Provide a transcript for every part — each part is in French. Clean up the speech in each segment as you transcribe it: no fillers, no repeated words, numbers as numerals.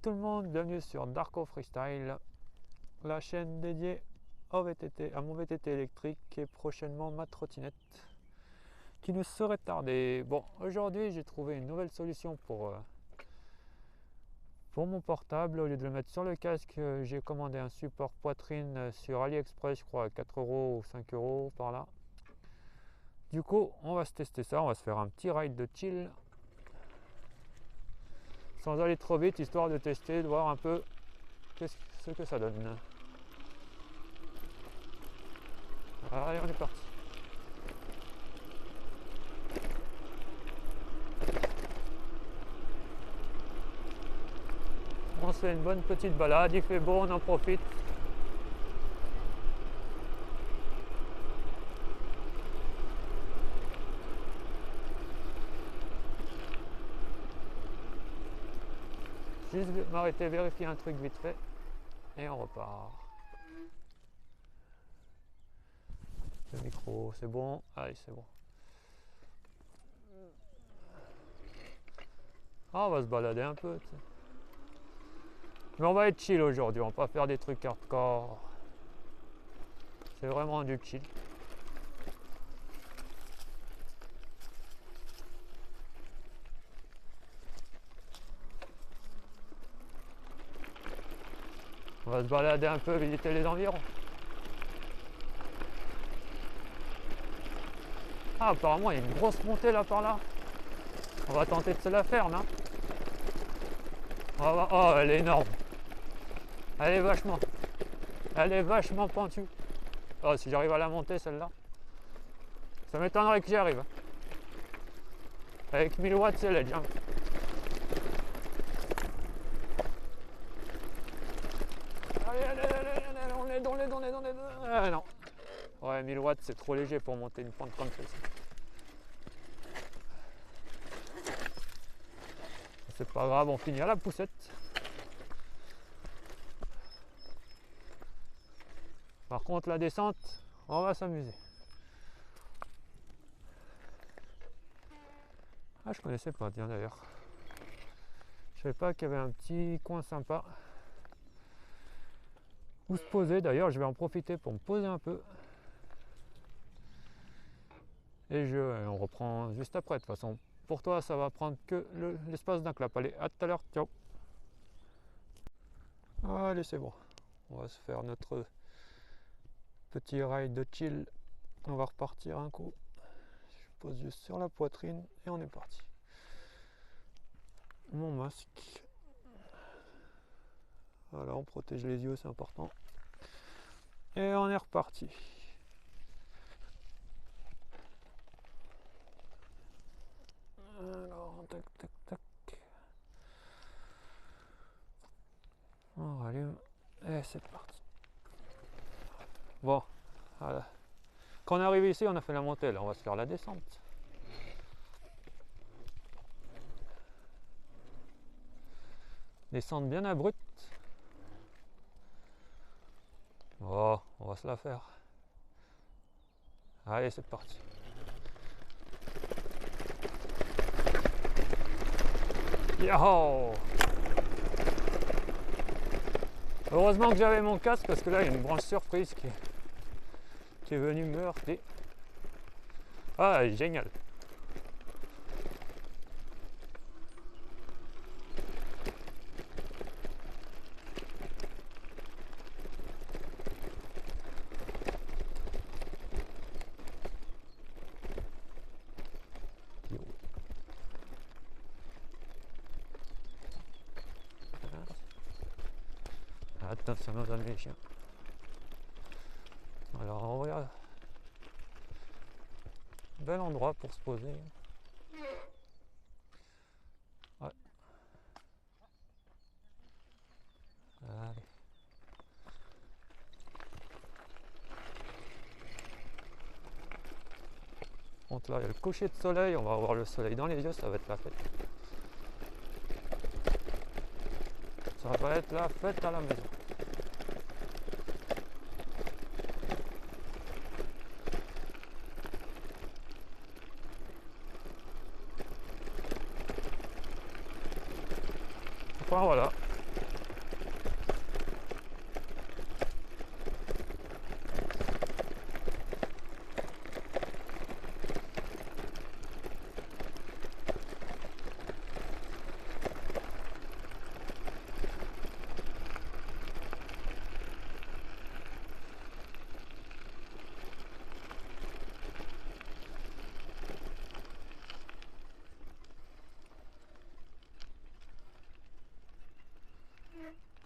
tout le monde, bienvenue sur Darko Freestyle, la chaîne dédiée au VTT, à mon VTT électrique et prochainement ma trottinette qui ne saurait tarder. Bon, aujourd'hui j'ai trouvé une nouvelle solution pour mon portable. Au lieu de le mettre sur le casque, j'ai commandé un support poitrine sur AliExpress, je crois à 4 € ou 5 € par là. Du coup, on va se tester ça, on va se faire un petit ride de chill sans aller trop vite, histoire de tester, de voir un peu ce que ça donne. Allez, on est parti. On se fait une bonne petite balade, il fait beau, on en profite. Juste m'arrêter, vérifier un truc vite fait et on repart. Le micro, c'est bon. Allez, c'est bon. Ah, on va se balader un peu. T'sais. Mais on va être chill aujourd'hui, on va pas faire des trucs hardcore. C'est vraiment du chill. On va se balader un peu, visiter les environs. Ah, apparemment il y a une grosse montée là par là. On va tenter de se la faire, non? Oh, elle est énorme. Elle est vachement pentue. Oh, si j'arrive à la monter celle-là, ça m'étonnerait que j'y arrive. Avec 1000 watts, c'est l'edge. Hein. Allez, on l'aide. Ah non. Ouais, 1000 watts, c'est trop léger pour monter une pente comme celle-ci. C'est pas grave, on finit à la poussette. Par contre, la descente, on va s'amuser. Ah, je connaissais pas, tiens d'ailleurs. Je savais pas qu'il y avait un petit coin sympa où se poser. D'ailleurs, je vais en profiter pour me poser un peu. Et on reprend juste après. De toute façon, pour toi, ça va prendre que l'espace d'un clap. Allez, à tout à l'heure, ciao. Allez, c'est bon. On va se faire notre petit ride de chill. On va repartir un coup. Je pose juste sur la poitrine et on est parti. Mon masque. Voilà, on protège les yeux, c'est important. Et on est reparti. Alors, tac. On rallume et c'est parti. Bon, voilà. Quand on est arrivé ici, on a fait la montée, là on va se faire la descente. Descente bien abrupte. Oh, on va se la faire. Allez, c'est parti. Yo! Heureusement que j'avais mon casque parce que là il y a une branche surprise qui est venue me heurter. Ah, génial! Attention aux amis les chiens. Alors on regarde. Bel endroit pour se poser. Ouais. Allez. Donc là il y a le coucher de soleil, on va avoir le soleil dans les yeux, ça va être la fête. Ça va être la fête à la maison. Enfin voilà,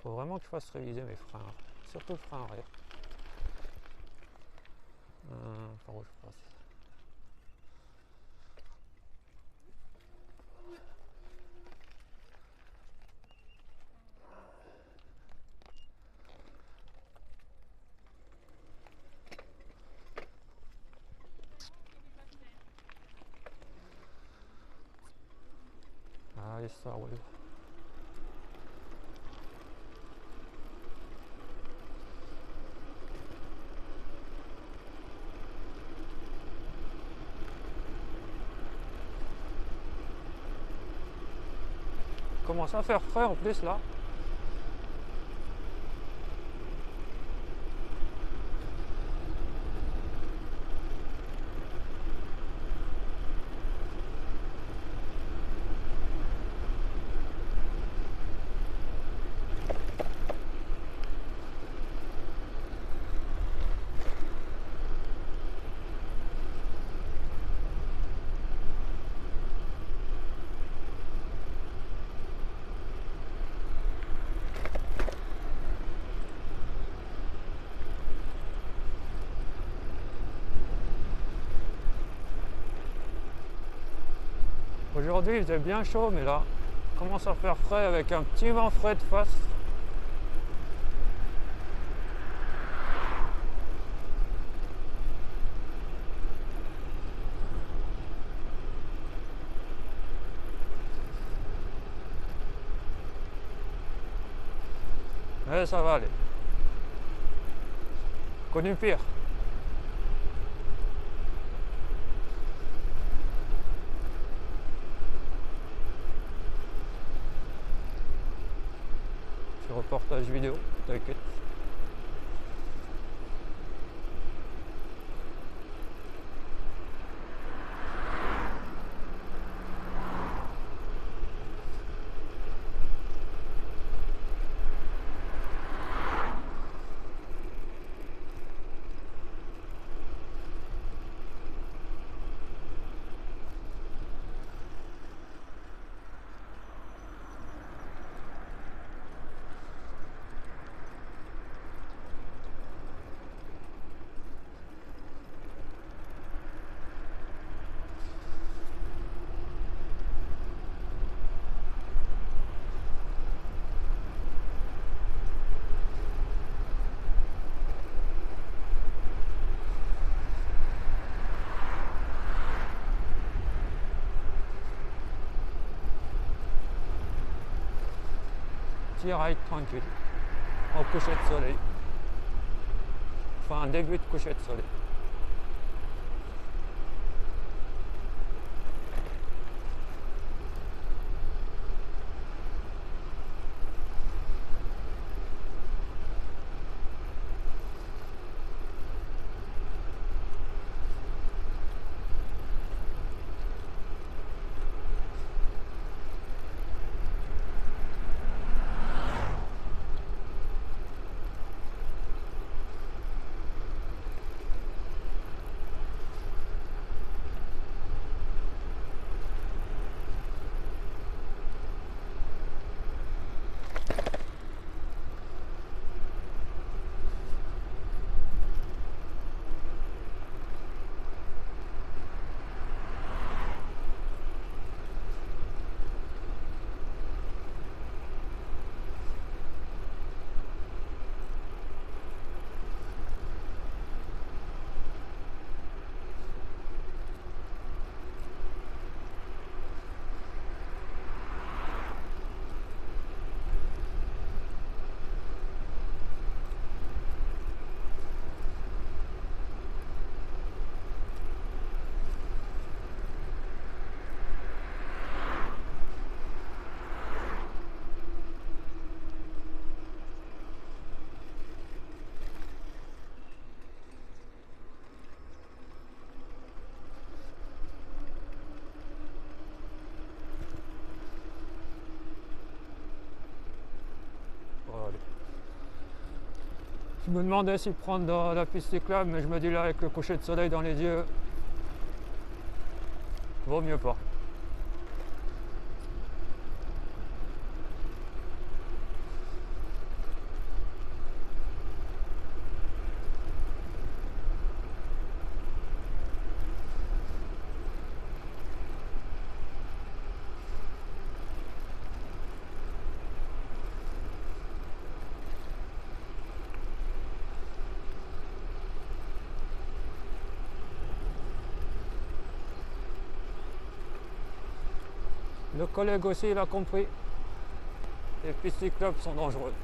Faut vraiment que je fasse réviser mes freins, surtout le frein arrière. Par où je passe? Allez, ça roule. Commence à faire frais en plus là. Aujourd'hui il faisait bien chaud, mais là, commence à faire frais avec un petit vent frais de face. Mais ça va aller. Connu pire. Reportage vidéo, t'inquiète. Petit ride tranquille, au coucher de soleil. Enfin, un début de coucher de soleil. Je me demandais si prendre la piste cyclable, mais je me dis là, avec le coucher de soleil dans les yeux, vaut mieux pas. Le collègue aussi il a compris. Les pistes cyclables sont dangereuses.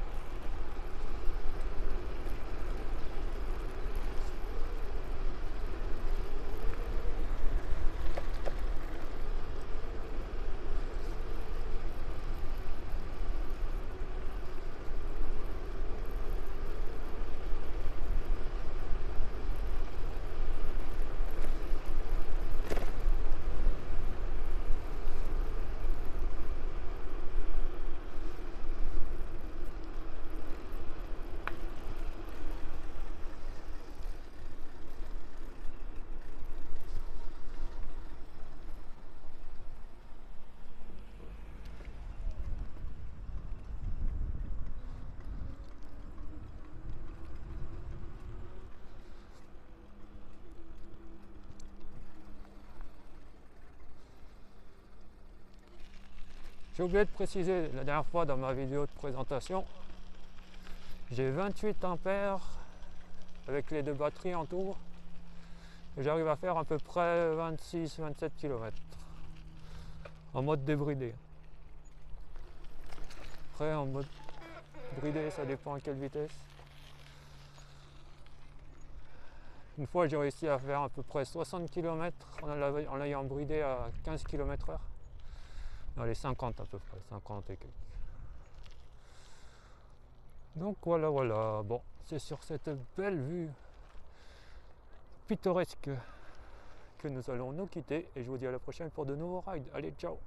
J'ai oublié de préciser la dernière fois dans ma vidéo de présentation, j'ai 28 ampères avec les deux batteries en tout. J'arrive à faire à peu près 26-27 km en mode débridé. Après en mode bridé ça dépend à quelle vitesse. Une fois j'ai réussi à faire à peu près 60 km en l'ayant bridé à 15 km/h. Dans les 50 à peu près, 50 et quelques. Donc voilà, bon, c'est sur cette belle vue pittoresque que nous allons nous quitter et je vous dis à la prochaine pour de nouveaux rides. Allez, ciao!